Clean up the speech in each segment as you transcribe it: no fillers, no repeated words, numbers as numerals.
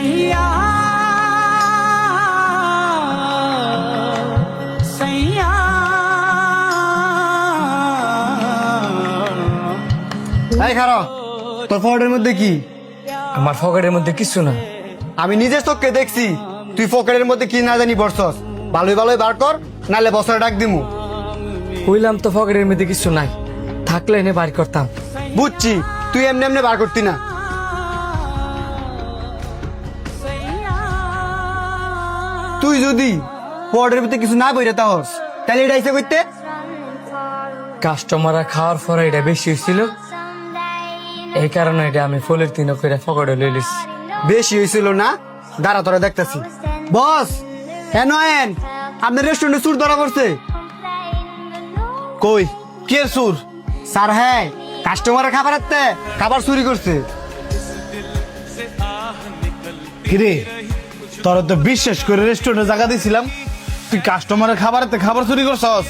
सैया सैया এই খারো, তোর পকেটের মধ্যে কি? আমার পকেটের মধ্যে কিছু না। আমি নিজের চোখকে দেখছি তুই পকেটের মধ্যে কি না জানি বসছস। ভালোই ভালোই বার কর, নাহলে বছরে ডাক দিমু। কইলাম তো পকেটের মধ্যে কিছু নাই, থাকলে এনে বাড়ি করতাম। বুঝছি, তুই এমনি এমনি বার করতি না। তুই যদি পকেটের ভিতরে কিছু না বইরে তাহস, তাহলে এটা ইচ্ছে করতে। কাস্টমাররা খাওয়ার পরে এটা বেশি হয়েছিল, এই কারণে এটা আমি ফুলের তিন করে পকেটে লই লিছি। বেশি হয়েছিল না? দাঁড়া, তোরা দেখতেছি। বস, হ্যাঁ নয়ন, আপনার রেস্টুরেন্টে চুর ধরা পড়ছে। কই কে সুর? স্যার, হ্যাঁ, কাস্টমারের খাবার চুরি করছে। কিরে, তোরা তো বিশ্বাস করে রেস্টুরেন্টে জায়গা দিয়েছিলাম, তুই কাস্টমারের খাবার চুরি করছস?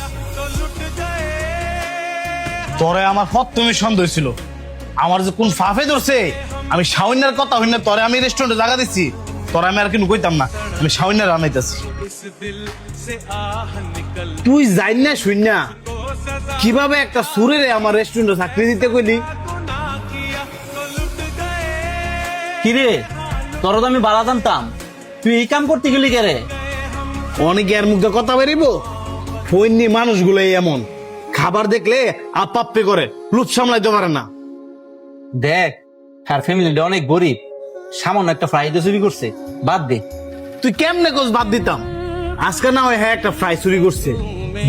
তোরে আমার প্রথমে সন্দেহ ছিল, আমার যে কোন ফাফে ধরছে। আমি শাওনার কথা হই না, তোরে আমি রেস্টুরেন্টে জায়গা দিচ্ছি, তোরা আমি আর কিন্তু কইতাম না, আমি শাওনার আনাইতেছি। তুই যাই না শুন না কিভাবে একটা সুরেরে আমার রেস্টুরেন্টে চাকরি দিতে কইলি? কিরে, তোর তো আমি বাড়া জানতাম, তুই এই কাম করতে গেলি কে রে? অনেকে আর মুখে কথা বেরিব। ফৈন্নি মানুষগুলো এমন, খাবার দেখলে আপাপ্পে করে, লুট সামলাইতে পারে না। দেখ, আর ফ্যামিলিটা অনেক গরিব, সামান্য একটা ফ্রাই চুরি করছে, বাদ দে। তুই কেমনে কোচ বাদ দিতাম? আজকে না হয় হ্যাঁ একটা ফ্রাই চুরি করছে,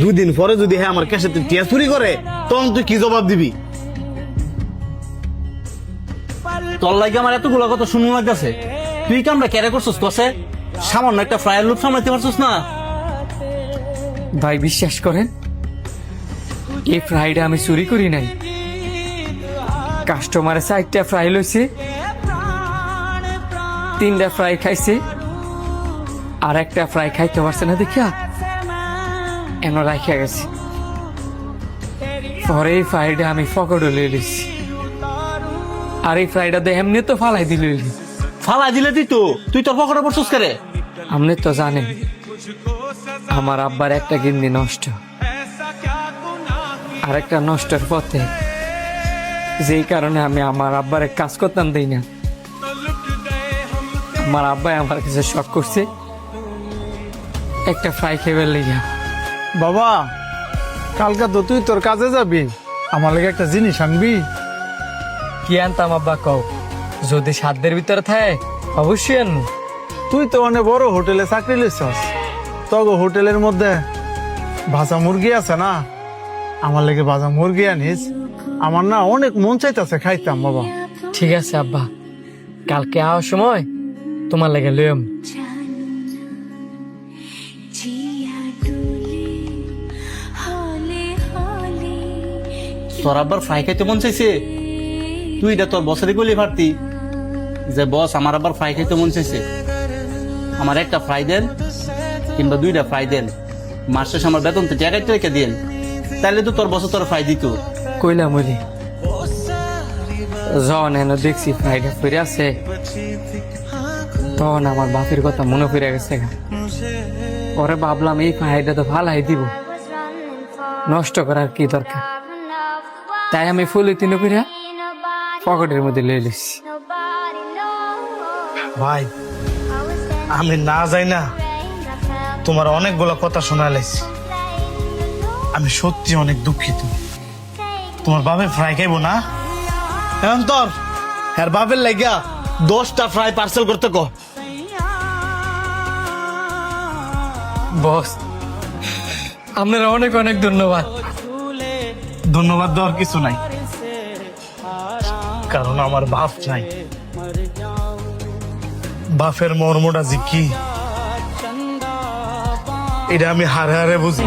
2 দিন পরে যদি হ্যাঁ আমার কাছে টিয়া চুরি করে, তখন তুই কি জবাব দিবি? তোর লাগে আমার এতগুলো কথা শুনুন লাগতেছে। তুই কামটা কেড়ে করছিস? কসে সামান্য একটা ফ্রাইয়ের লুট সামলাইতে পারছিস না? ভাই বিশ্বাস করেন, এই ফ্রাইটা আমি চুরি করি নাই। কাস্টমারের 4টা ফ্রাই লইছে, 3টা ফ্রাই খাইছে, আর একটা ফ্রাই খাইতে পারছে না দেখিয়া এমন রাখিয়া গেছে। পরে এই ফ্রাইটা আমি পকেটে লই লিছি, আর এই ফ্রাইটা দিয়ে এমনি তো ফালাই দিল। ফালাই দিলে তুই তোর পকেটে পড়ছিস কে রে? আপনি তো জানেন আমার আব্বার একটা কিডনি নষ্ট, আর একটা নষ্টের পথে, যেই কারণে আমি আমার আব্বারে কাজ করতাম দেই না। আমার আব্বাই আমার কাছে শখ করছে একটা ফ্রাই খেয়ে লেগে। বাবা, কালকা তো তুই তোর কাজে যাবি, আমার লাগে একটা জিনিস আনবি। কি আনতাম আব্বা কও? যদি সাধ্যের ভিতরে থাকে অবশ্যই আনবো। তুই তো অনেক বড় হোটেলে চাকরি লিছস, তগো হোটেলের মধ্যে ভাজা মুরগি আছে না, আমার লাগে ভাজা মুরগি আনিস। আমার না অনেক মন চাইতেছে খাইতাম বাবা। ঠিক আছে আব্বা, কালকে আওয়ার সময় তোমার লাগে লইম। তোর আব্বার ফ্রাই খাইতে মন চাইছে, তুই এটা তোর বসেরই গলি পারতি যে বস আমার আব্বার ফ্রাই খাইতে মন চাইছে, আমার একটা ফ্রাই দেন কিংবা 2টা ফ্রাই দেন, মাস শেষে আমার বেতন তো টাকা রেখে দেন, তাইলে তো তোর বসে তোর ফ্রাই দিত। কইলাম বলি যখন এনে দেখছি ফ্রাইটা ফিরে আছে, তখন আমার বাপের কথা মনে পড়ে গেছে। পরে ভাবলাম এই ফ্রাইটা তো ফালাই দিব, নষ্ট করার কি দরকার। তাই আমি ফুলে তিন করে পকেটের মধ্যে লয়ে লিছি। ভাই, আমি না যাই না তোমার অনেকগুলো কথা শোনালাইছি, আমি সত্যি অনেক দুঃখিত। তোমার বাপে ফ্রাই খাইবো না? এখন তোর হ্যার বাপের লাগিয়া 10টা ফ্রাই পার্সেল করতে কো। বস, আপনারা অনেক অনেক ধন্যবাদ। ধন্যবাদ দেওয়ার কিছু নাই, কারণ আমার বাপ নাই। বাপের মর্মটা যে কি এটা আমি হারে হারে বুঝি।